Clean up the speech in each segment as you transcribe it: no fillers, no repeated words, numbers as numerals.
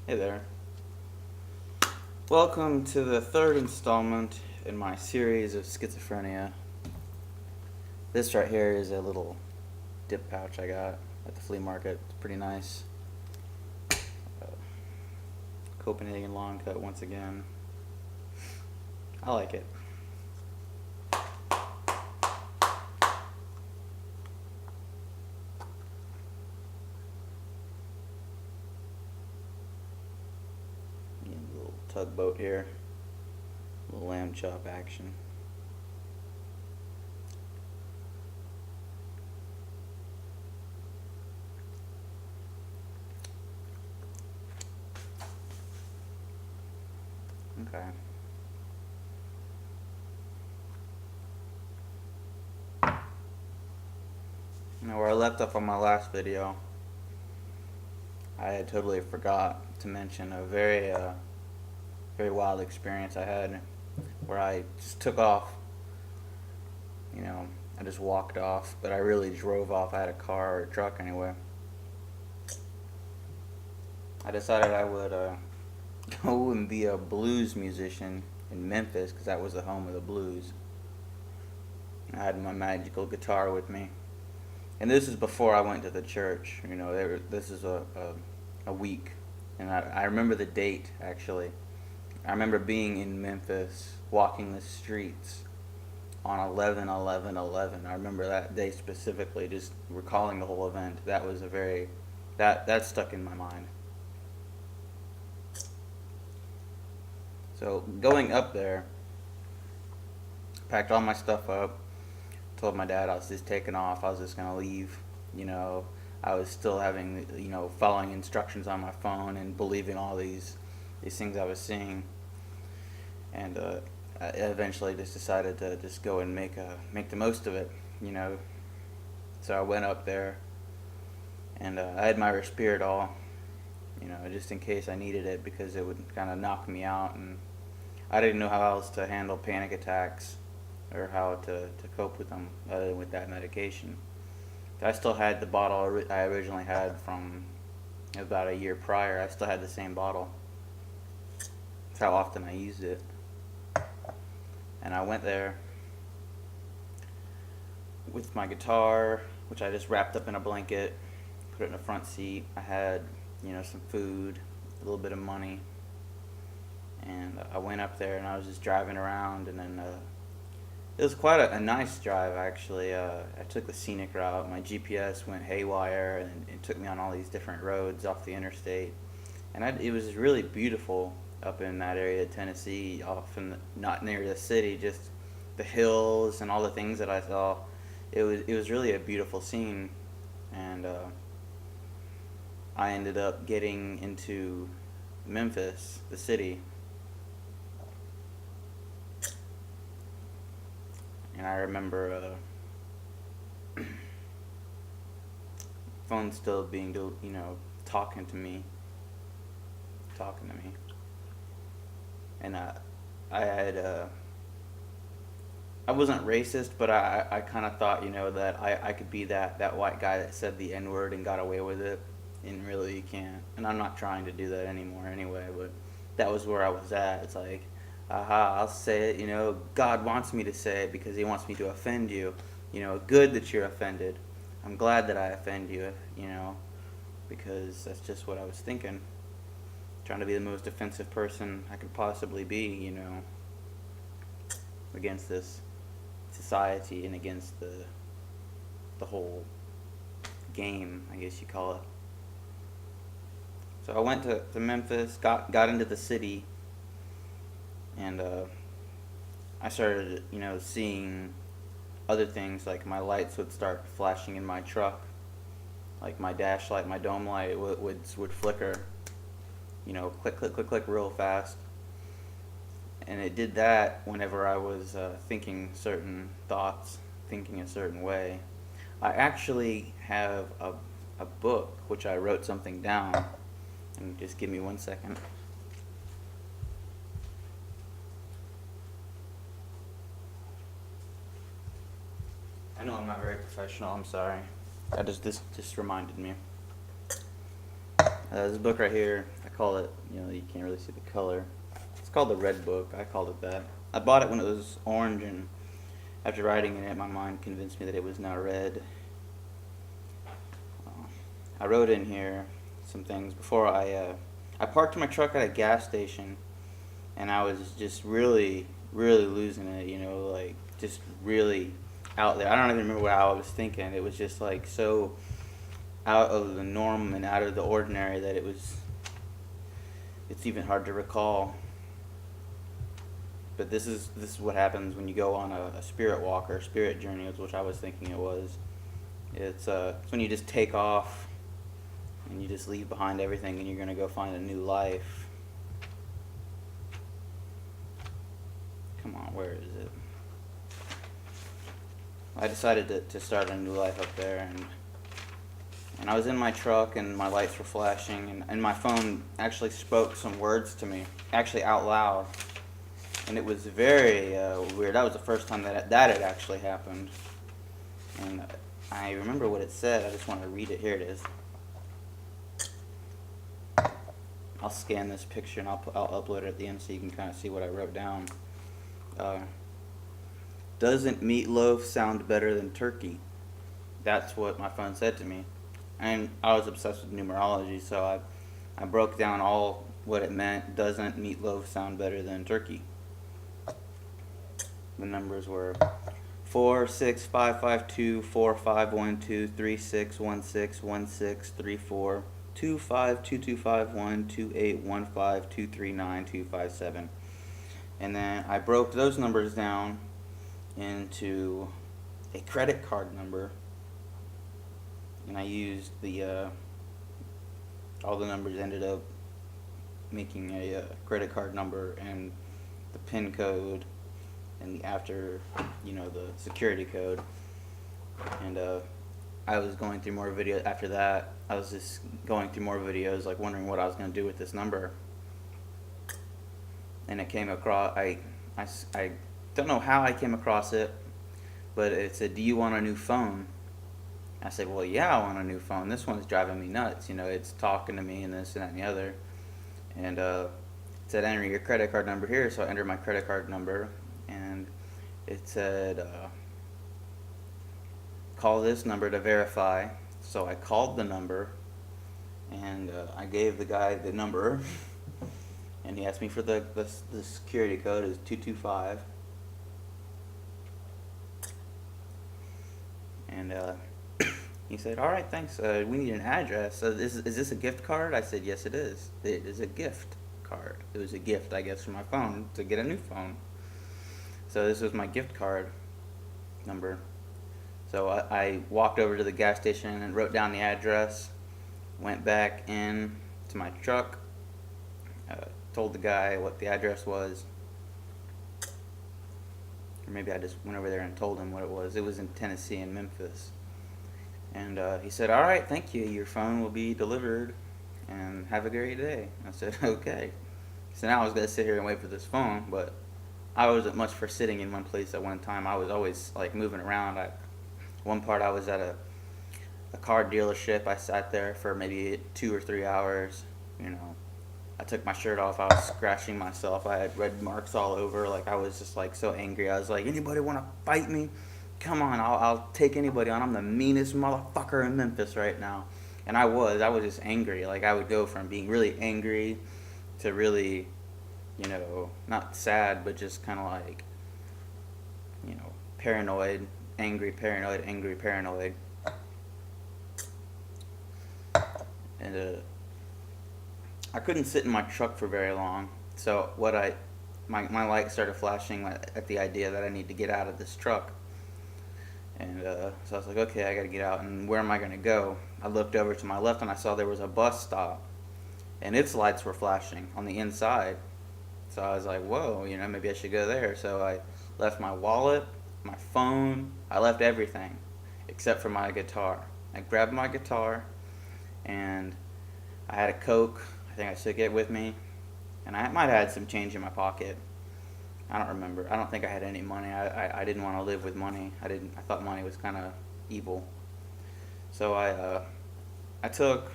Hey there. Welcome to the third installment in my series of Schizophrenia. This right here is a little dip pouch I got at the flea market. It's pretty nice. Copenhagen long cut once again. I like it. Little tugboat here. Little lamb chop action. Okay. Now where I left off on my last video, I had totally forgot to mention a very wild experience I had where I just took off. I just walked off, but I really drove off. I had a car or a truck anyway. I decided I would go and be a blues musician in Memphis because that was the home of the blues. I had my magical guitar with me. And this is before I went to the church. This is a week. And I remember the date, actually. I remember being in Memphis, walking the streets on 11/11/11. I remember that day specifically, just recalling the whole event. That was that stuck in my mind. So going up there, packed all my stuff up, told my dad I was just taking off, I was just going to leave. I was still having, following instructions on my phone and believing all these things I was seeing. And I eventually just decided to just go and make the most of it, So I went up there, and I had my Respiridol, just in case I needed it, because it would kind of knock me out, and I didn't know how else to handle panic attacks or how to cope with them other than with that medication. I still had the bottle I originally had from about a year prior. I still had the same bottle. That's how often I used it. And I went there with my guitar, which I just wrapped up in a blanket, put it in the front seat. I had, some food, a little bit of money. And I went up there and I was just driving around, and then it was quite a nice drive, actually. I took the scenic route. My GPS went haywire and it took me on all these different roads off the interstate. And it was really beautiful up in that area of Tennessee, not near the city, just the hills and all the things that I saw. It was really a beautiful scene. And I ended up getting into Memphis, the city. And I remember phone still being, talking to me. And I wasn't racist, but I kind of thought, that I could be that white guy that said the N-word and got away with it. And really you can't. And I'm not trying to do that anymore anyway, but that was where I was at. It's like, I'll say it, God wants me to say it because he wants me to offend you. Good that you're offended. I'm glad that I offend you, because that's just what I was thinking. Trying to be the most offensive person I could possibly be, against this society and against the whole game, I guess you call it. So I went to Memphis, got into the city, and I started, seeing other things, like my lights would start flashing in my truck, like my dash light, my dome light would flicker, click, click, click, click real fast. And it did that whenever I was thinking certain thoughts, thinking a certain way. I actually have a book which I wrote something down, and just give me 1 second. I know I'm not very professional, I'm sorry. This just reminded me. This book right here, I call it, you can't really see the color. It's called the Red Book. I called it that. I bought it when it was orange, and after writing in it, my mind convinced me that it was now red. I wrote in here some things before I parked my truck at a gas station, and I was just really, really losing it, like just really out there. I don't even remember what I was thinking. It was just like so out of the norm and out of the ordinary that it's even hard to recall. But this is what happens when you go on a spirit walk or a spirit journey, which I was thinking it was. It's when you just take off and you just leave behind everything and you're going to go find a new life. Come on, where is it? I decided to start a new life up there, and I was in my truck and my lights were flashing, and my phone actually spoke some words to me, actually out loud. And it was very weird. That was the first time that had actually happened. And I remember what it said. I just want to read it. Here it is. I'll scan this picture and I'll upload it at the end so you can kind of see what I wrote down. Doesn't meatloaf sound better than turkey? That's what my phone said to me. And I was obsessed with numerology, so I broke down all what it meant. Doesn't meatloaf sound better than turkey? The numbers were 4 6 5 5 2 4 5 1 2 3 6 1 6 1 6 3 4 2 5 2 2 5 1 2 8 1 5 2 3 9 2 5 7. And then I broke those numbers down into a credit card number, and I used all the numbers ended up making a credit card number, and the PIN code, and the security code. And I was going through more videos after that. I was just going through more videos, like wondering what I was going to do with this number. And it came across, I don't know how I came across it, but it said, "Do you want a new phone?" I said, "Well, yeah, I want a new phone. This one's driving me nuts. It's talking to me and this and that and the other." And it said, "Enter your credit card number here." So I entered my credit card number, and it said, "Call this number to verify." So I called the number, and I gave the guy the number, and he asked me for the security code is 225. And he said, "All right, thanks. We need an address. Is this a gift card?" I said, "Yes, it is. It is a gift card. It was a gift, I guess, for my phone to get a new phone." So this was my gift card number. So I walked over to the gas station and wrote down the address, went back in to my truck, told the guy what the address was. Or maybe I just went over there and told him what it was. It was in Tennessee, in Memphis. And he said, "All right, thank you. Your phone will be delivered, and have a great day." I said, "Okay." So now I was going to sit here and wait for this phone, but I wasn't much for sitting in one place at one time. I was always like moving around. One part I was at a car dealership. I sat there for maybe 2 or 3 hours. I took my shirt off. I was scratching myself. I had red marks all over. Like I was just like so angry. I was like, "Anybody want to fight me? Come on, I'll take anybody on. I'm the meanest motherfucker in Memphis right now." And I was just angry. Like I would go from being really angry to really, not sad, but just kind of like, paranoid, angry, paranoid, angry, paranoid. And I couldn't sit in my truck for very long. So my light started flashing at the idea that I need to get out of this truck. And so I was like, okay, I gotta get out, and where am I gonna go? I looked over to my left and I saw there was a bus stop, and its lights were flashing on the inside. So I was like, whoa, maybe I should go there. So I left my wallet, my phone, I left everything except for my guitar. I grabbed my guitar, and I had a Coke. I think I took it with me, and I might have had some change in my pocket. I don't remember. I don't think I had any money. I didn't want to live with money. I thought money was kind of evil. So I took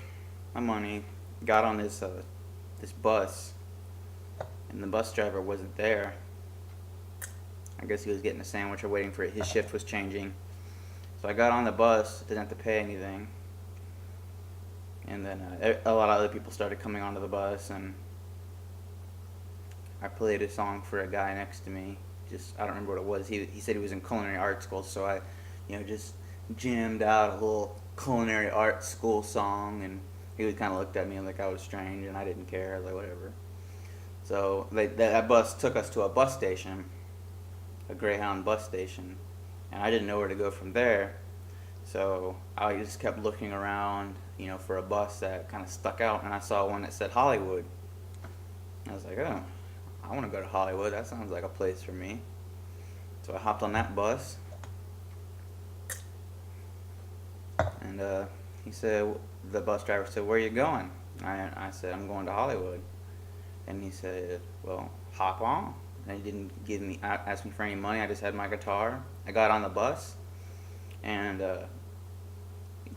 my money, got on this bus, and the bus driver wasn't there. I guess he was getting a sandwich or waiting for it. His shift was changing. So I got on the bus, didn't have to pay anything. And then a lot of other people started coming onto the bus, and I played a song for a guy next to me. Just, I don't remember what it was. He said he was in culinary art school, so I, just jammed out a little culinary art school song, and he kind of looked at me like I was strange, and I didn't care, like whatever. So that bus took us to a bus station, a Greyhound bus station, and I didn't know where to go from there. So I just kept looking around, for a bus that kind of stuck out, and I saw one that said Hollywood. I was like, oh, I want to go to Hollywood. That sounds like a place for me. So I hopped on that bus, and the bus driver said, where are you going? I said, I'm going to Hollywood. And he said, well, hop on. And he didn't ask me for any money. I just had my guitar. I got on the bus and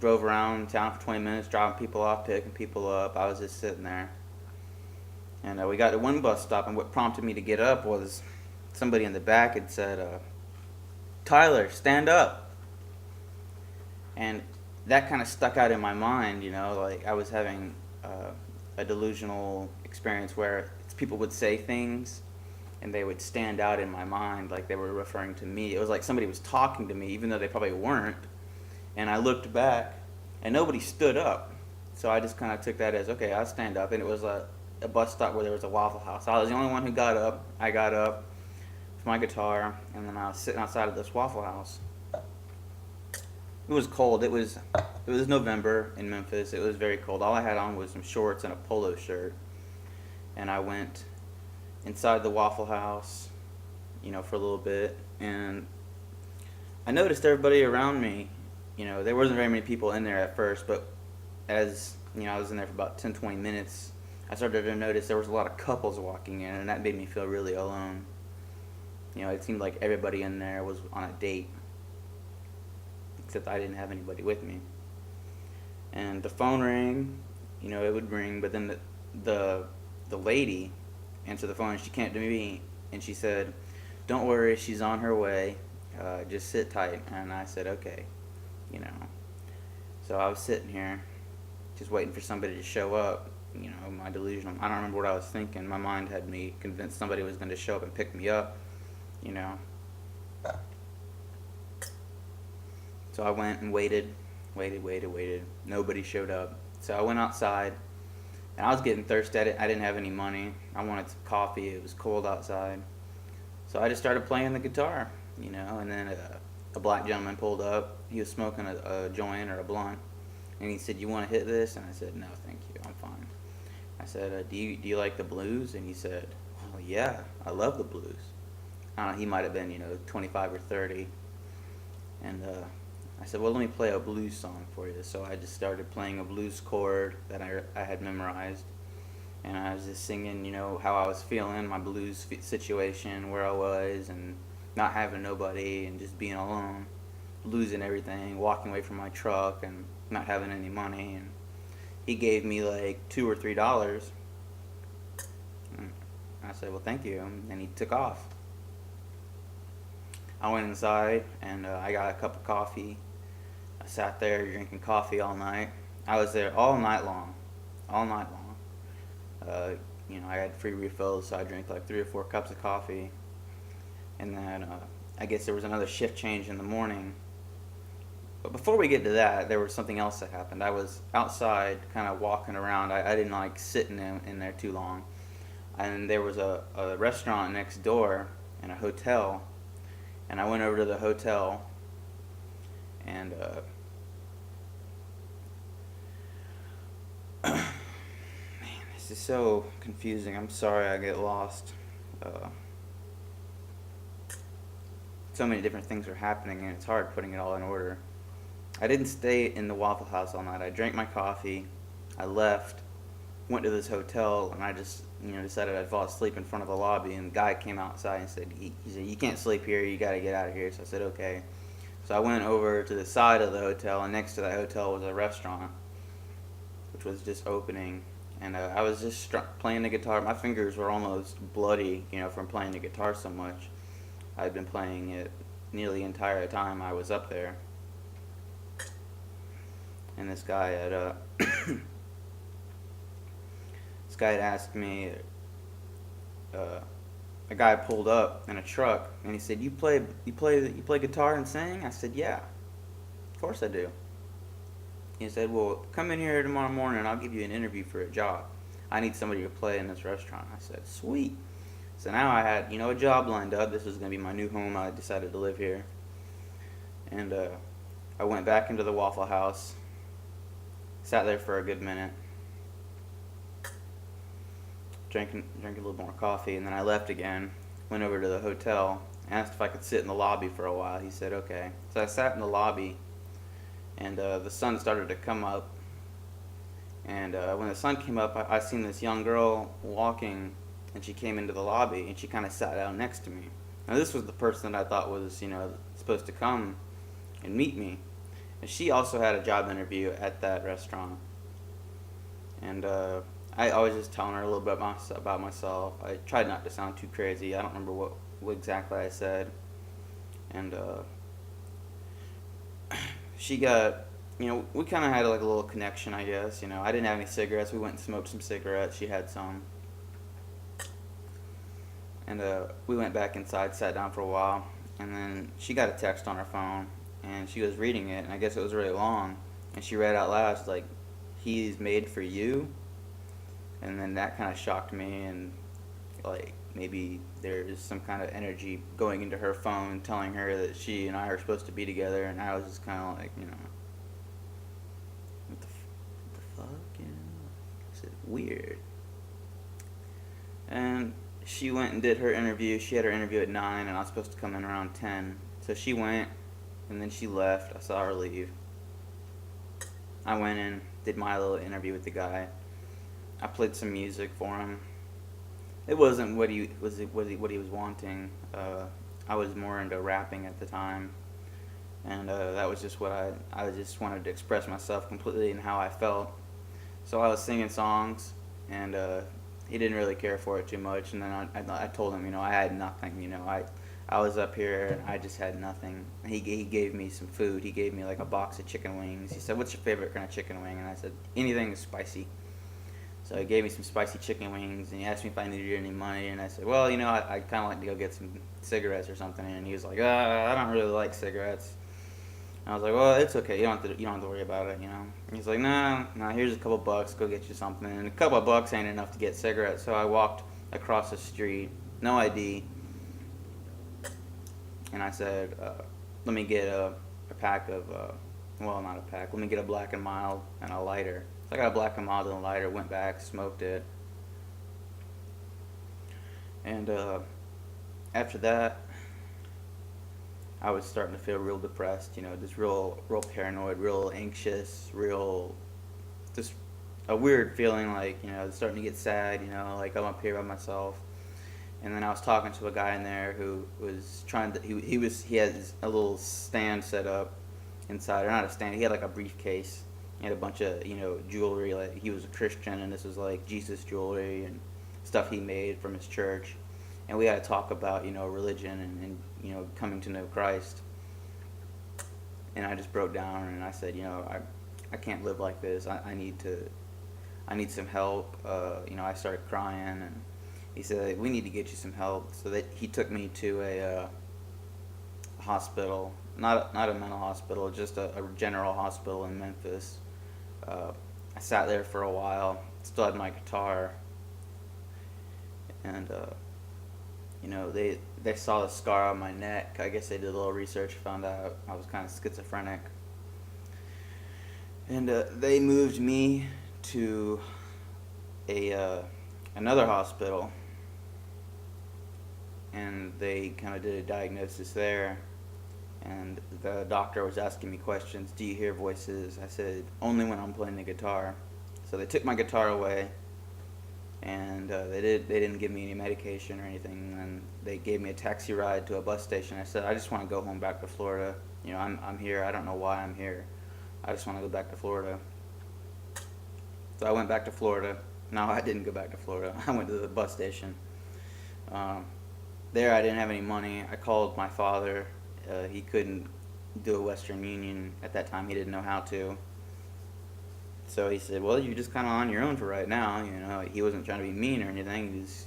drove around town for 20 minutes, dropping people off, picking people up. I was just sitting there. And we got to one bus stop, and what prompted me to get up was somebody in the back had said, Tyler, stand up. And that kind of stuck out in my mind, like I was having a delusional experience where people would say things and they would stand out in my mind like they were referring to me. It was like somebody was talking to me, even though they probably weren't. And I looked back, and nobody stood up. So I just kind of took that as, okay, I'll stand up. And it was a bus stop where there was a Waffle House. I was the only one who got up. I got up with my guitar, and then I was sitting outside of this Waffle House. It was cold. It was November in Memphis. It was very cold. All I had on was some shorts and a polo shirt. And I went inside the Waffle House, for a little bit. And I noticed everybody around me. There wasn't very many people in there at first, but as, I was in there for about 10, 20 minutes, I started to notice there was a lot of couples walking in, and that made me feel really alone. It seemed like everybody in there was on a date, except I didn't have anybody with me. And the phone rang, it would ring, but then the lady answered the phone, and she came to me, and she said, don't worry, she's on her way, just sit tight. And I said, okay. So I was sitting here just waiting for somebody to show up. My delusional, I don't remember what I was thinking. My mind had me convinced somebody was going to show up and pick me up. So I went and waited. Nobody showed up. So I went outside, and I was getting thirsty. I didn't have any money. I wanted some coffee. It was cold outside. So I just started playing the guitar, and then a black gentleman pulled up. He was smoking a joint or a blunt, and he said, you want to hit this? And I said, no, thank you, I'm fine. I said, do you like the blues? And he said, well, yeah, I love the blues. I don't know, he might have been, 25 or 30. And I said, well, let me play a blues song for you. So I just started playing a blues chord that I had memorized. And I was just singing, how I was feeling, my blues situation, where I was, and not having nobody, and just being alone, losing everything, walking away from my truck, and not having any money. And he gave me like $2 or $3. And I said, well, thank you. And he took off. I went inside, and I got a cup of coffee. I sat there drinking coffee all night. I was there all night long. I had free refills, so I drank like 3 or 4 cups of coffee. And then I guess there was another shift change in the morning. But before we get to that, there was something else that happened. I was outside kind of walking around. I didn't like sitting in there too long. And there was a restaurant next door and a hotel. And I went over to the hotel, and man, this is so confusing. I'm sorry I get lost. So many different things were happening, and it's hard putting it all in order. I didn't stay in the Waffle House all night. I drank my coffee, I left, went to this hotel, and I just decided I'd fall asleep in front of the lobby. And the guy came outside and said, he said, you can't sleep here, you got to get out of here. So I said, okay. So I went over to the side of the hotel, and next to that hotel was a restaurant, which was just opening. And I was just playing the guitar. My fingers were almost bloody, from playing the guitar so much. I'd been playing it nearly the entire time I was up there. And this guy had this guy had asked me. A guy pulled up in a truck, and he said, "You play guitar and sing?" I said, "Yeah, of course I do." He said, "Well, come in here tomorrow morning, and I'll give you an interview for a job. I need somebody to play in this restaurant." I said, "Sweet." So now I had, a job lined up. This was going to be my new home. I decided to live here. And I went back into the Waffle House, sat there for a good minute, drank a little more coffee, and then I left again, went over to the hotel, asked if I could sit in the lobby for a while. He said, okay. So I sat in the lobby, and the sun started to come up. And when the sun came up, I seen this young girl walking, and she came into the lobby, and she kind of sat down next to me. Now this was the person that I thought was, supposed to come and meet me. And she also had a job interview at that restaurant. And I was just telling her a little bit about myself. I tried not to sound too crazy. I don't remember what exactly I said. And she got, we kind of had like a little connection, I guess. I didn't have any cigarettes. We went and smoked some cigarettes. She had some. And we went back inside, sat down for a while. And then she got a text on her phone. And she was reading it. And I guess it was really long. And she read out loud, she's like, "He's made for you." And then that kind of shocked me, and like maybe there's some kind of energy going into her phone telling her that she and I are supposed to be together, and I was just kind of like, what the fuck, It's weird. And she went and did her interview. She had her interview at 9, and I was supposed to come in around 10. So she went, and then she left. I saw her leave. I went in, did my little interview with the guy. I played some music for him. It wasn't what he was wanting. I was more into rapping at the time, and that was just what I just wanted to express myself completely and how I felt. So I was singing songs, and he didn't really care for it too much. And then I told him, I had nothing. I was up here and I just had nothing. He gave me some food. He gave me like a box of chicken wings. He said, "What's your favorite kind of chicken wing?" And I said, "Anything is spicy." So he gave me some spicy chicken wings, and he asked me if I needed any money, and I said, "Well, I kind of like to go get some cigarettes or something." And he was like, "I don't really like cigarettes." And I was like, "Well, it's okay. You don't have to worry about it, And he's like, "No, here's a couple bucks. Go get you something." And a couple of bucks ain't enough to get cigarettes. So I walked across the street, no ID, and I said, "Let me get a pack of, well, not a pack. Let me get a Black and Mild and a lighter." So I got a Black and Mild and a lighter, went back, smoked it. And after that, I was starting to feel real depressed, just real paranoid, real anxious, just a weird feeling like, starting to get sad, like I'm up here by myself. And then I was talking to a guy in there who was trying to, he had a little stand set up inside, or not a stand, he had like a briefcase. He had a bunch of, jewelry, like he was a Christian, and this was like Jesus jewelry and stuff he made from his church. And we had to talk about, religion and coming to know Christ. And I just broke down and I said, I can't live like this. I need some help. I started crying, and he said, "We need to get you some help." So that he took me to a hospital, not a mental hospital, just a general hospital in Memphis. I sat there for a while, still had my guitar, and they saw the scar on my neck. I guess they did a little research, found out I was kind of schizophrenic, and they moved me to another hospital, and they kind of did a diagnosis there. And the doctor was asking me questions. "Do you hear voices?" I said, "Only when I'm playing the guitar." So they took my guitar away, and they didn't give me any medication or anything. And they gave me a taxi ride to a bus station. I said, "I just want to go home back to Florida. I'm here. I don't know why I'm here. I just want to go back to Florida." So I went back to Florida, No, I didn't go back to Florida. I went to the bus station. Um, there, I didn't have any money. I called my father. He couldn't do a Western Union at that time. He didn't know how to. So he said, "Well, you're just kind of on your own for right now." You know, he wasn't trying to be mean or anything. He's,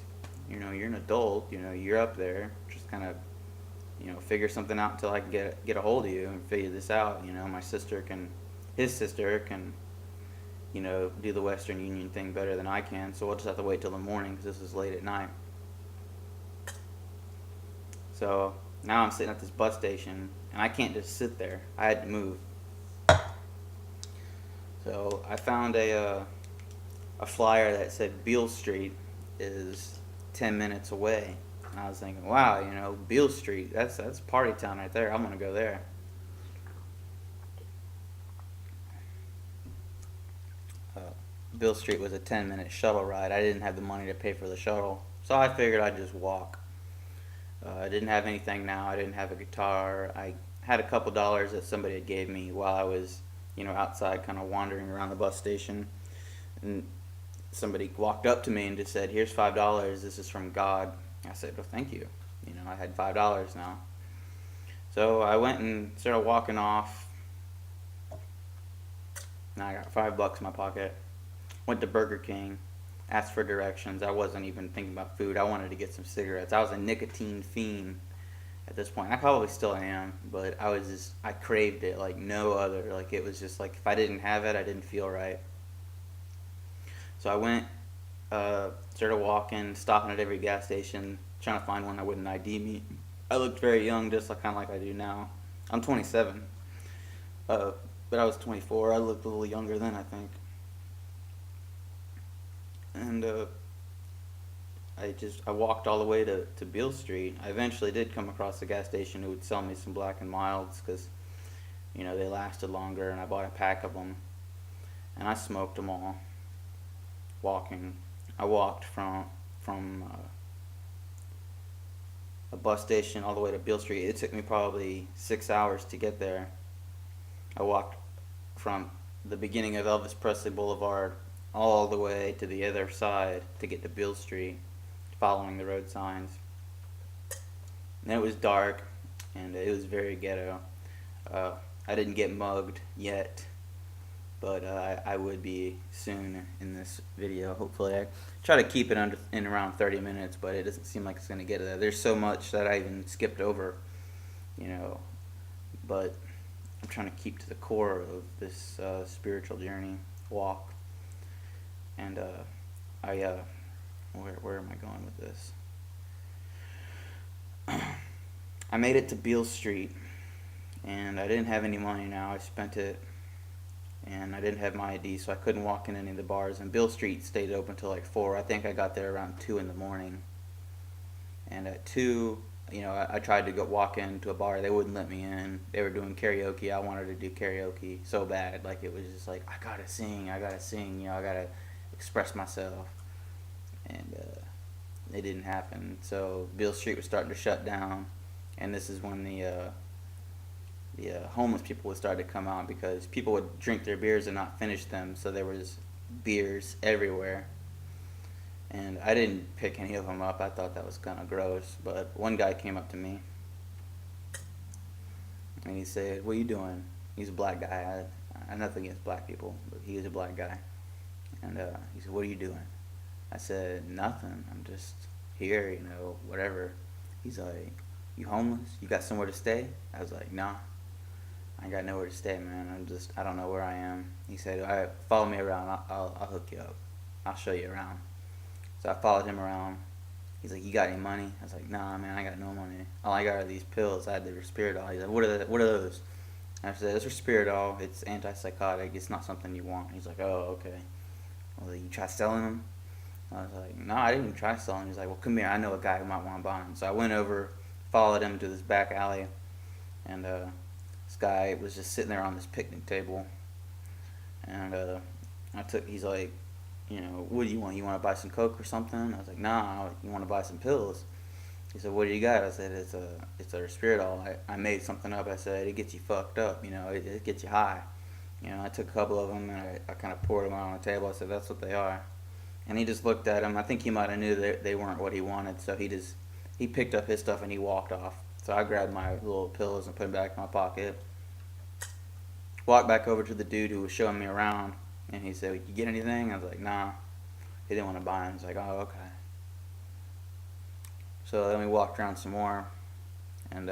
you're an adult. You're up there. Just kind of, figure something out until I can get a hold of you and figure this out. His sister can, do the Western Union thing better than I can. So we'll just have to wait till the morning because this is late at night. So now I'm sitting at this bus station and I can't just sit there. I had to move. So I found a flyer that said Beale Street is 10 minutes away. And I was thinking, wow, Beale Street, that's party town right there. I'm gonna go there. Beale Street was a 10-minute shuttle ride. I didn't have the money to pay for the shuttle, so I figured I'd just walk. I didn't have anything now. I didn't have a guitar. I had a couple dollars that somebody had gave me while I was, outside kind of wandering around the bus station. And somebody walked up to me and just said, "Here's $5. This is from God." I said, "Well, thank you." I had $5 now. So I went and started walking off. And I got $5 in my pocket. Went to Burger King, asked for directions. I wasn't even thinking about food. I wanted to get some cigarettes. I was a nicotine fiend at this point. I probably still am, but I craved it like no other. Like it was just like if I didn't have it, I didn't feel right. So I went, started walking, stopping at every gas station, trying to find one that wouldn't ID me. I looked very young, just kind of like I do now. I'm 27, but I was 24. I looked a little younger then, I think. And I walked all the way to Beale Street. I eventually did come across a gas station who would sell me some Black and Milds because, they lasted longer, and I bought a pack of them. And I smoked them all walking. I walked from a bus station all the way to Beale Street. It took me probably 6 hours to get there. I walked from the beginning of Elvis Presley Boulevard all the way to the other side to get to Beale Street, following the road signs. And it was dark, and it was very ghetto. I didn't get mugged yet, but I would be soon in this video. Hopefully, I try to keep it in around 30 minutes, but it doesn't seem like it's going to get there. There's so much that I even skipped over, but I'm trying to keep to the core of this spiritual journey walk. And where am I going with this? I made it to Beale Street, and I didn't have any money now. I spent it, and I didn't have my ID, so I couldn't walk in any of the bars. And Beale Street stayed open till like 4. I think I got there around 2 in the morning. And at 2, I tried to walk into a bar. They wouldn't let me in. They were doing karaoke. I wanted to do karaoke so bad. Like it was just like, I gotta sing. I gotta express myself. And it didn't happen. So Beale Street was starting to shut down, and this is when the homeless people would start to come out because people would drink their beers and not finish them, so there was beers everywhere. And I didn't pick any of them up. I thought that was kind of gross, but one guy came up to me and he said, "What are you doing?" He's a black guy. I nothing against black people, but he was a black guy. And he said, "What are you doing?" I said, "Nothing. I'm just here, whatever." He's like, "You homeless? You got somewhere to stay?" I was like, "Nah, I ain't got nowhere to stay, man. I don't know where I am." He said, "All right, follow me around. I'll hook you up. I'll show you around." So I followed him around. He's like, "You got any money?" I was like, "Nah, man, I got no money. All I got are these pills." I had the Respiridol. He's like, What are those?" I said, "It's Respiridol. It's antipsychotic. It's not something you want." He's like, "Oh, okay." I was like, "You try selling them?" I was like, "No, I didn't even try selling." He's like, "Well, come here. I know a guy who might want to buy them." So I went over, followed him to this back alley, and this guy was just sitting there on this picnic table. And he's like, "What do you want? You want to buy some Coke or something?" I was like, "Nah, you want to buy some pills?" He said, "What do you got?" I said, it's a Respiridol. I made something up. I said, "It gets you fucked up, it gets you high." I took a couple of them and I kind of poured them out on the table. I said, "That's what they are." and he just looked at him. I think he might have knew that they weren't what he wanted, so he picked up his stuff and he walked off. So I grabbed my little pills and put them back in my pocket. Walked back over to the dude who was showing me around, and he said, "You get anything?" I was like, "Nah." He didn't want to buy them. He's like, "Oh, okay." So then we walked around some more, and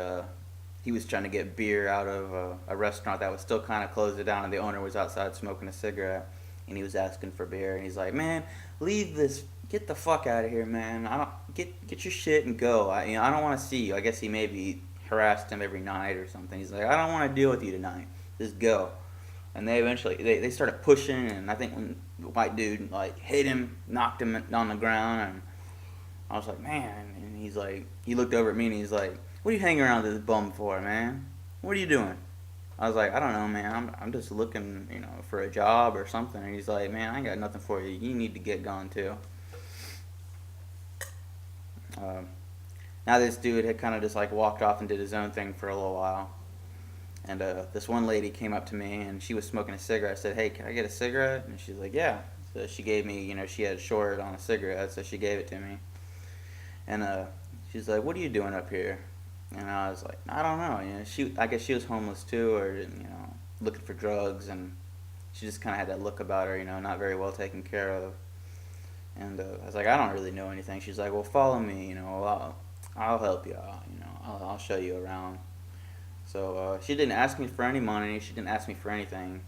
he was trying to get beer out of a restaurant that was still kind of closed down, and the owner was outside smoking a cigarette, and he was asking for beer, and he's like, "Man, leave this, get the fuck out of here, man. I don't get your shit and go. I don't want to see you." I guess he maybe harassed him every night or something. He's like, "I don't want to deal with you tonight. Just go." And they eventually they started pushing, and I think when the white dude like hit him, knocked him on the ground, and I was like, "Man," and he's like, he looked over at me and he's like, "What are you hanging around this bum for, man? What are you doing?" I was like, "I don't know, man. I'm just looking, for a job or something." And he's like, "Man, I ain't got nothing for you. You need to get gone too." Now this dude had kind of just like walked off and did his own thing for a little while. And this one lady came up to me and she was smoking a cigarette. I said, "Hey, can I get a cigarette?" And she's like, "Yeah." So she gave me, she had short on a cigarette, so she gave it to me. And she's like, "What are you doing up here?" And I was like, "I don't know." I guess she was homeless too, or looking for drugs, and she just kind of had that look about her, not very well taken care of. And I was like, "I don't really know anything." She's like, "Well, follow me. I'll help you out. I'll show you around." So she didn't ask me for any money. She didn't ask me for anything.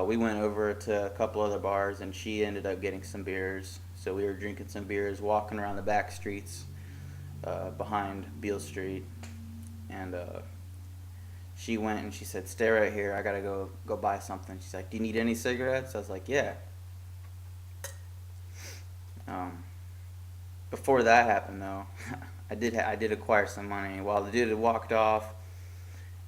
We went over to a couple other bars, and she ended up getting some beers. So we were drinking some beers, walking around the back streets behind Beale Street, and she went and she said, "Stay right here. I gotta go buy something." She's like, "Do you need any cigarettes?" I was like, "Yeah." Before that happened, though, I did acquire some money. While the dude had walked off,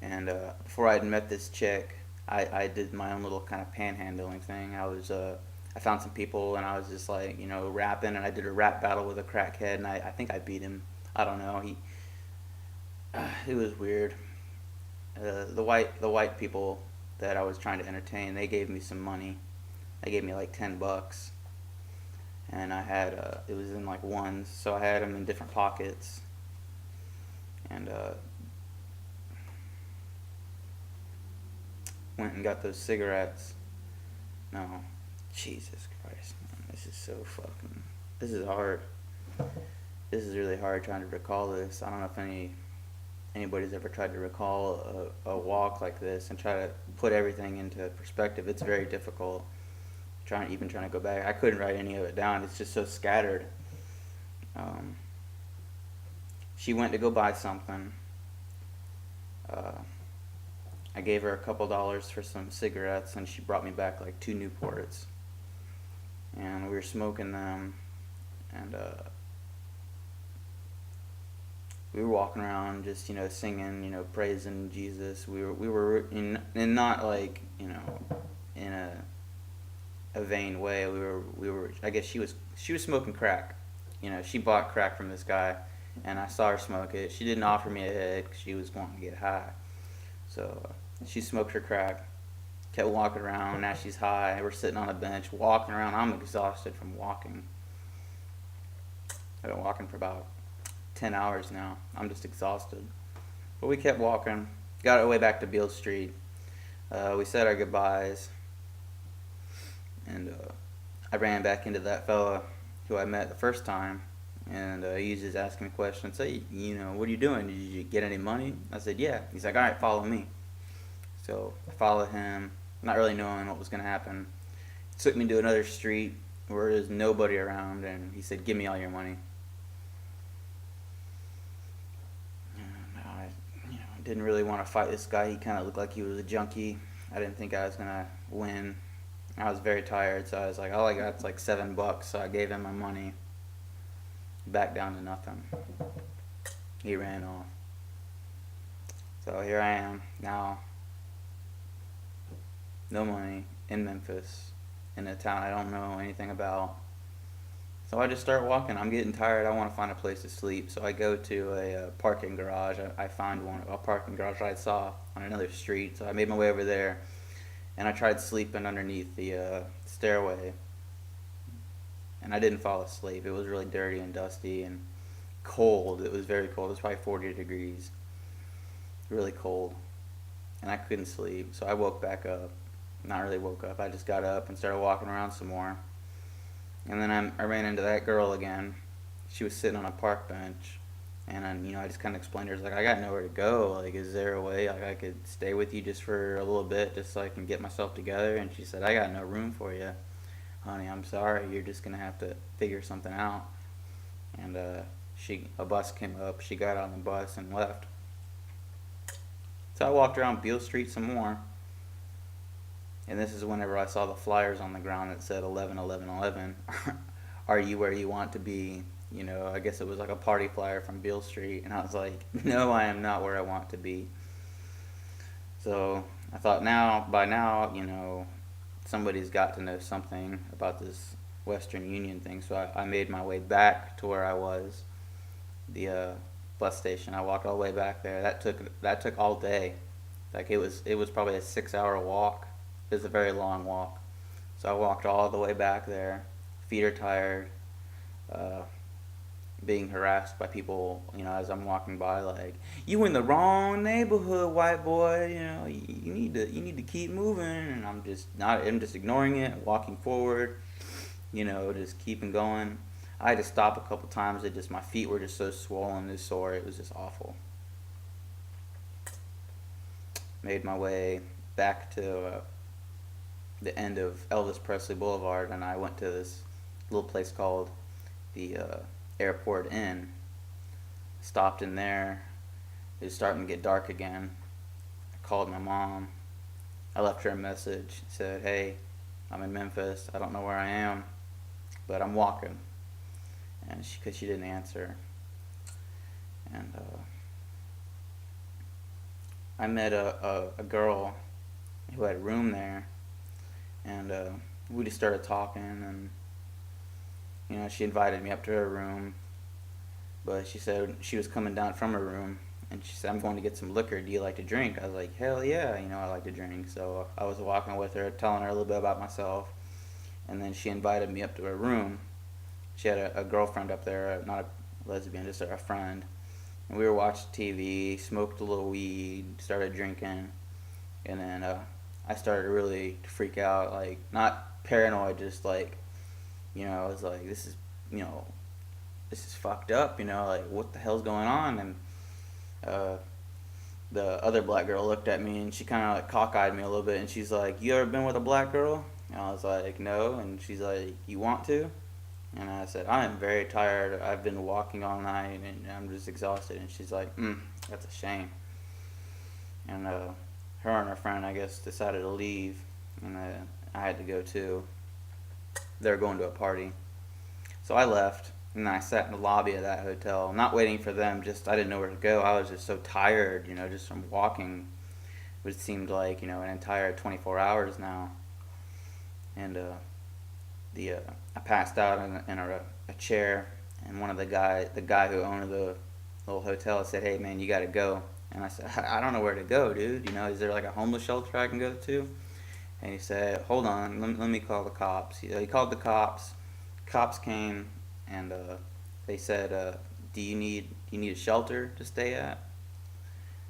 and before I had met this chick, I did my own little kind of panhandling thing. I found some people, and I was just like, rapping, and I did a rap battle with a crackhead, and I think I beat him. I don't know. It was weird. The white people that I was trying to entertain, they gave me some money. They gave me like $10, and I had it was in like ones, so I had them in different pockets, and went and got those cigarettes. No, Jesus Christ, man, this is hard. This is really hard trying to recall this. I don't know if anybody's ever tried to recall a walk like this and try to put everything into perspective. It's very difficult. Trying to go back, I couldn't write any of it down. It's just so scattered. She went to go buy something. I gave her a couple dollars for some cigarettes, and she brought me back like 2 Newports, and we were smoking them, and we were walking around just singing, praising Jesus. We were in not like in a vain way. We were I guess she was smoking crack. She bought crack from this guy, and I saw her smoke it. She didn't offer me a hit because she was wanting to get high. So she smoked her crack, kept walking around. Now she's high. We're sitting on a bench walking around. I'm exhausted from walking. I've been walking for about 10 hours now. I'm just exhausted. But we kept walking. Got our way back to Beale Street. We said our goodbyes. And I ran back into that fella who I met the first time. And he was just asking me questions. "Hey, what are you doing? Did you get any money?" I said, "Yeah." He's like, "All right, follow me." So I followed him, not really knowing what was going to happen. He took me to another street where there's nobody around, and he said, "Give me all your money." And I didn't really want to fight this guy. He kind of looked like he was a junkie. I didn't think I was going to win. I was very tired, so I was like, all I got's like $7, so I gave him my money. Back down to nothing. He ran off. So here I am now, no money, in Memphis, in a town I don't know anything about. So I just start walking. I'm getting tired. I want to find a place to sleep. So I go to a parking garage. I find a parking garage I saw on another street. So I made my way over there, and I tried sleeping underneath the stairway. and I didn't fall asleep. It was really dirty and dusty and cold. It was very cold. It was probably 40 degrees, really cold, and I couldn't sleep. So I woke back up. Not really woke up. I just got up and started walking around some more. And then I ran into that girl again. She was sitting on a park bench, and I just kind of explained to her, like, I got nowhere to go. Like, is there a way like I could stay with you just for a little bit, just so I can get myself together? And she said, I got no room for you, honey. I'm sorry. You're just gonna have to figure something out. And a bus came up. She got on the bus and left. So I walked around Beale Street some more. And this is whenever I saw the flyers on the ground that said 11, 11, 11. Are you where you want to be? I guess it was like a party flyer from Beale Street. And I was like, no, I am not where I want to be. So I thought by now, somebody's got to know something about this Western Union thing. So I made my way back to where I was, the bus station. I walked all the way back there. That took all day. Like it was probably a 6-hour walk. It was a very long walk. So I walked all the way back there. Feet are tired. Being harassed by people, as I'm walking by, like, you in the wrong neighborhood, white boy. You need to keep moving. And I'm just ignoring it, walking forward. Just keeping going. I had to stop a couple times. My feet were just so swollen and sore. It was just awful. Made my way back to the end of Elvis Presley Boulevard, and I went to this little place called the Airport Inn. Stopped in there. It was starting to get dark again. I called my mom. I left her a message. Said, hey, I'm in Memphis. I don't know where I am, but I'm walking. And because she didn't answer. And I met a girl who had a room there. And we just started talking, and she invited me up to her room, but she said she was coming down from her room, and she said, I'm going to get some liquor. Do you like to drink? I was like, hell yeah, I like to drink. So I was walking with her, telling her a little bit about myself, and then she invited me up to her room. She had a girlfriend up there, not a lesbian, just a friend, and we were watching TV, smoked a little weed, started drinking, and then I started to really freak out, like, not paranoid, just like, I was like, this is fucked up, like, what the hell's going on? And the other black girl looked at me, and she kind of like cockeyed me a little bit, and she's like, you ever been with a black girl? And I was like, no. And she's like, you want to? And I said, I am very tired. I've been walking all night, and I'm just exhausted. And she's like, that's a shame. And her and her friend, I guess, decided to leave, and I had to go too. They were going to a party. So I left, and then I sat in the lobby of that hotel, not waiting for them, I didn't know where to go. I was just so tired, just from walking, which seemed like, an entire 24 hours now. And I passed out in a chair, and the guy who owned the little hotel said, hey man, you gotta go. And I said, I don't know where to go, dude. Is there like a homeless shelter I can go to? And he said, hold on, let me call the cops. He called the cops. Cops came, and they said, do you need a shelter to stay at?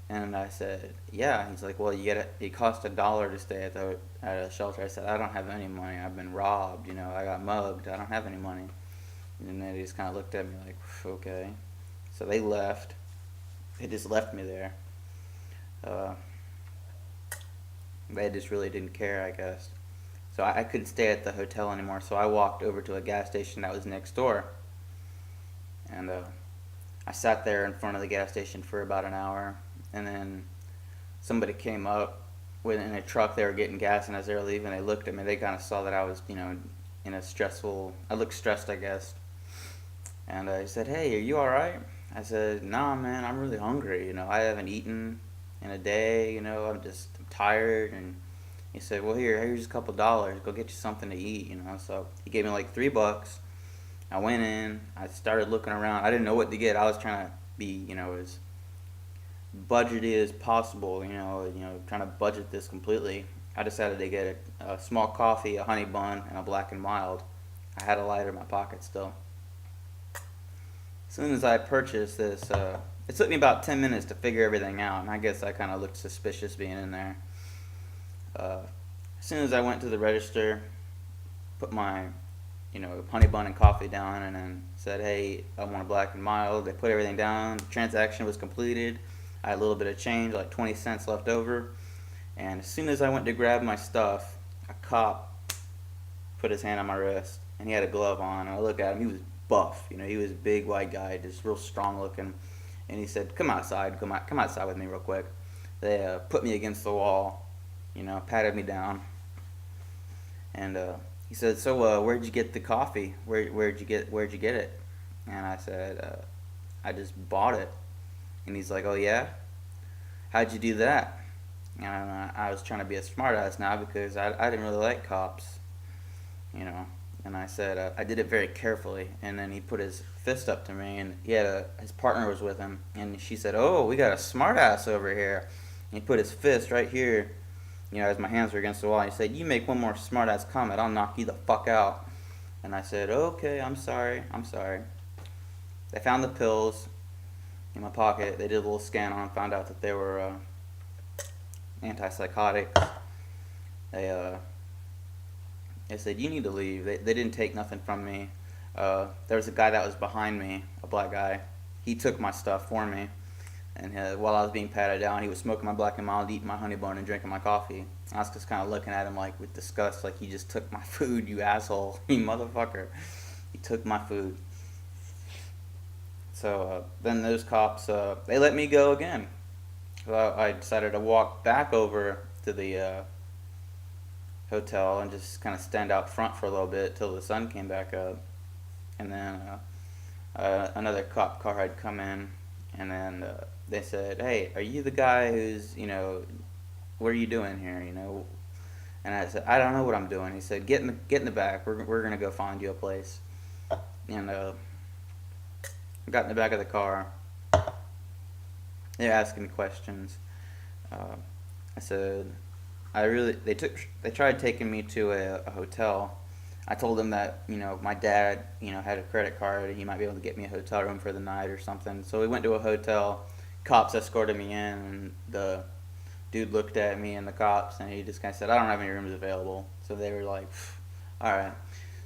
And I said, yeah. He's like, well, it costs $1 to stay at a shelter. I said, I don't have any money. I've been robbed. I got mugged. I don't have any money. And they just kind of looked at me like, okay. So they left. They just left me there. They just really didn't care, I guess. So I couldn't stay at the hotel anymore, so I walked over to a gas station that was next door. And I sat there in front of the gas station for about an hour, and then somebody came up in a truck. They were getting gas, and as they were leaving, they looked at me. They kind of saw that I was, in a stressful... I looked stressed, I guess. And he said, hey, are you alright? I said, nah, man, I'm really hungry. I haven't eaten in a day. I'm tired. And he said, well, here's a couple dollars. Go get you something to eat. So he gave me like $3. I went in. I started looking around. I didn't know what to get. I was trying to be, as budgeted as possible. Trying to budget this completely. I decided to get a small coffee, a honey bun, and a black and mild. I had a lighter in my pocket still. As soon as I purchased this, it took me about 10 minutes to figure everything out, and I guess I kind of looked suspicious being in there. Uh, as soon as I went to the register, put my, honey bun and coffee down, and then said, hey, I want a black and mild. They put everything down. The transaction was completed. I had a little bit of change, like 20 cents left over. And as soon as I went to grab my stuff, a cop put his hand on my wrist, and he had a glove on. And I looked at him. He was buff. He was a big white guy, just real strong looking. And he said, come outside. Come outside with me real quick. They put me against the wall, patted me down. And he said, so where'd you get the coffee? Where'd you get it? And I said, I just bought it. And he's like, oh yeah? How'd you do that? And I was trying to be a smartass now because I didn't really like cops, And I said, I did it very carefully. And then he put his fist up to me, and his partner was with him. And she said, oh, we got a smartass over here. And he put his fist right here, as my hands were against the wall. He said, you make one more smartass comment, I'll knock you the fuck out. And I said, okay, I'm sorry. They found the pills in my pocket. They did a little scan on, found out that they were antipsychotics. They said, you need to leave. They didn't take nothing from me. There was a guy that was behind me, a black guy. He took my stuff for me. And while I was being patted down, he was smoking my black and mild, eating my honey bun, and drinking my coffee. I was just kind of looking at him like with disgust, like, he just took my food, you asshole, you motherfucker. He took my food. So then those cops, they let me go again. So I decided to walk back over to the hotel and just kind of stand out front for a little bit till the sun came back up. And then another cop car had come in, and then they said, hey, are you the guy who's, what are you doing here, And I said, I don't know what I'm doing. He said, get in the back. We're going to go find you a place. And I got in the back of the car. They're asking me questions. I said, they tried taking me to a hotel. I told them that, my dad, had a credit card, and he might be able to get me a hotel room for the night or something. So we went to a hotel. Cops escorted me in, and the dude looked at me and the cops, and he just kind of said, I don't have any rooms available. So they were like, all right.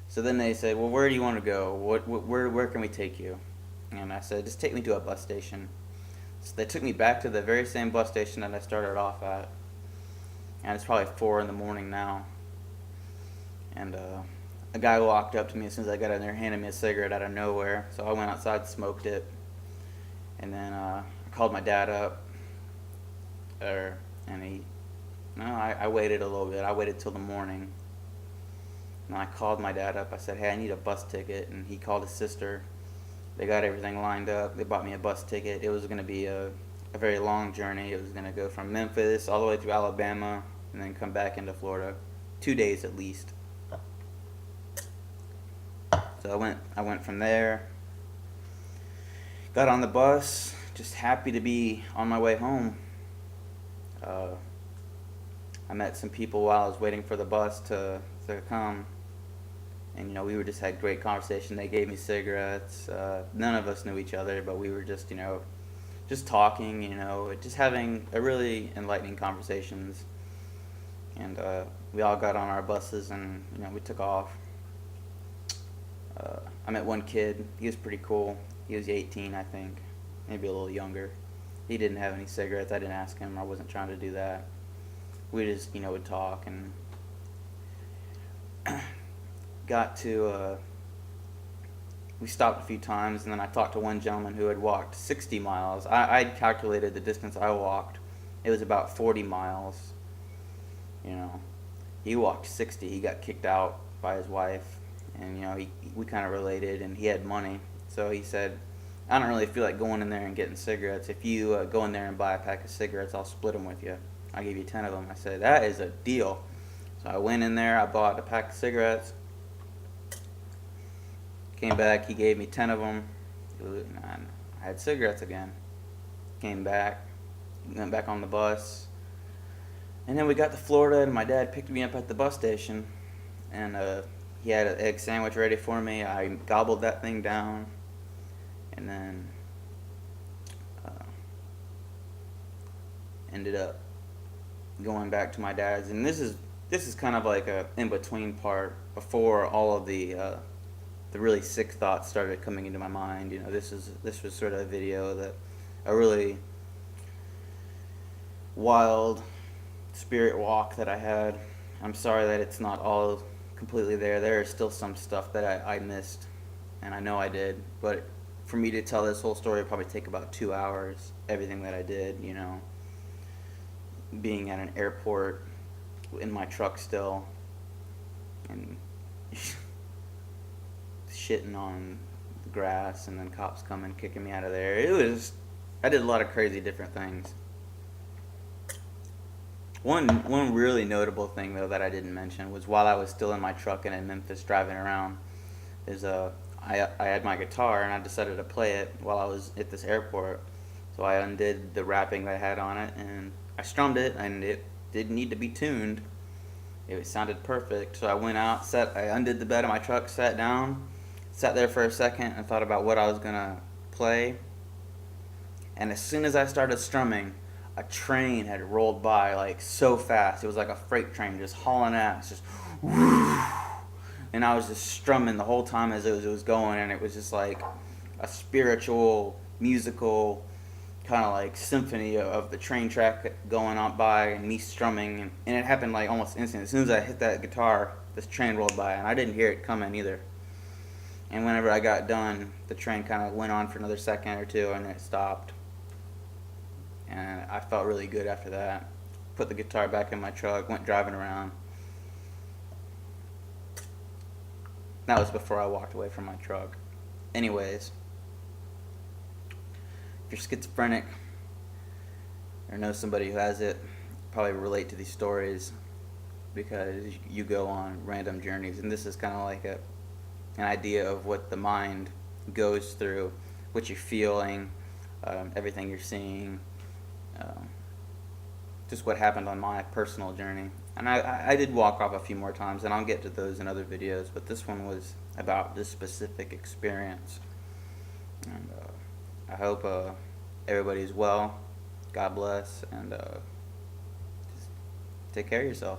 So then they said, well, where do you want to go? Where can we take you? And I said, just take me to a bus station. So they took me back to the very same bus station that I started off at. And it's probably 4 in the morning now. And a guy walked up to me as soon as I got in there, handed me a cigarette out of nowhere. So I went outside, smoked it. And then I called my dad up. I waited a little bit. I waited till the morning. And I called my dad up. I said, hey, I need a bus ticket. And he called his sister. They got everything lined up. They bought me a bus ticket. It was going to be a very long journey. It was going to go from Memphis all the way through Alabama and then come back into Florida. 2 days at least. So I went from there. Got on the bus, just happy to be on my way home. I met some people while I was waiting for the bus to come. And, we were just had great conversation. They gave me cigarettes. None of us knew each other, but we were just, just talking, just having a really enlightening conversations. And we all got on our buses and, we took off. I met one kid. He was pretty cool. He was 18, I think. Maybe a little younger. He didn't have any cigarettes. I didn't ask him. I wasn't trying to do that. We just, would talk and got to, we stopped a few times, and then I talked to one gentleman who had walked 60 miles. I'd calculated the distance I walked. It was about 40 miles. He walked 60. He got kicked out by his wife, and, we kind of related, and he had money. So he said, I don't really feel like going in there and getting cigarettes. If you go in there and buy a pack of cigarettes, I'll split them with you. I'll give you 10 of them. I said, that is a deal. So I went in there, I bought a pack of cigarettes. Came back, he gave me 10 of them. And I had cigarettes again. Came back, went back on the bus. And then we got to Florida, and my dad picked me up at the bus station. And he had an egg sandwich ready for me. I gobbled that thing down, and then uh, ended up going back to my dad's. And this is kind of like a in between part before all of the really sick thoughts started coming into my mind. You know, this was sort of a video that a really wild spirit walk that I had. I'm sorry that it's not all completely there. There is still some stuff that I missed, and I know I did. But for me to tell this whole story would probably take about 2 hours. Everything that I did, you know, being at an airport in my truck still, and shitting on the grass, and then cops coming kicking me out of there. I did a lot of crazy different things. One really notable thing though that I didn't mention was while I was still in my truck and in Memphis driving around, I had my guitar and I decided to play it while I was at this airport. So I undid the wrapping that I had on it and I strummed it, and it didn't need to be tuned. It sounded perfect. So I went out, I undid the bed of my truck, sat down, sat there for a second and thought about what I was gonna play. And as soon as I started strumming, a train had rolled by like so fast. It was like a freight train just hauling ass, just and I was just strumming the whole time as it was going, and it was just like a spiritual, musical kind of like symphony of the train track going on by and me strumming, and it happened like almost instantly. As soon as I hit that guitar, this train rolled by, and I didn't hear it coming either. And whenever I got done, the train kind of went on for another second or two, and then it stopped. And I felt really good after that. Put the guitar back in my truck, went driving around. That was before I walked away from my truck. Anyways, if you're schizophrenic or know somebody who has it, probably relate to these stories because you go on random journeys. And this is kind of like an idea of what the mind goes through, what you're feeling, everything you're seeing. Just what happened on my personal journey. And I did walk off a few more times, and I'll get to those in other videos, but this one was about this specific experience. And I hope everybody's well. God bless, and just take care of yourself.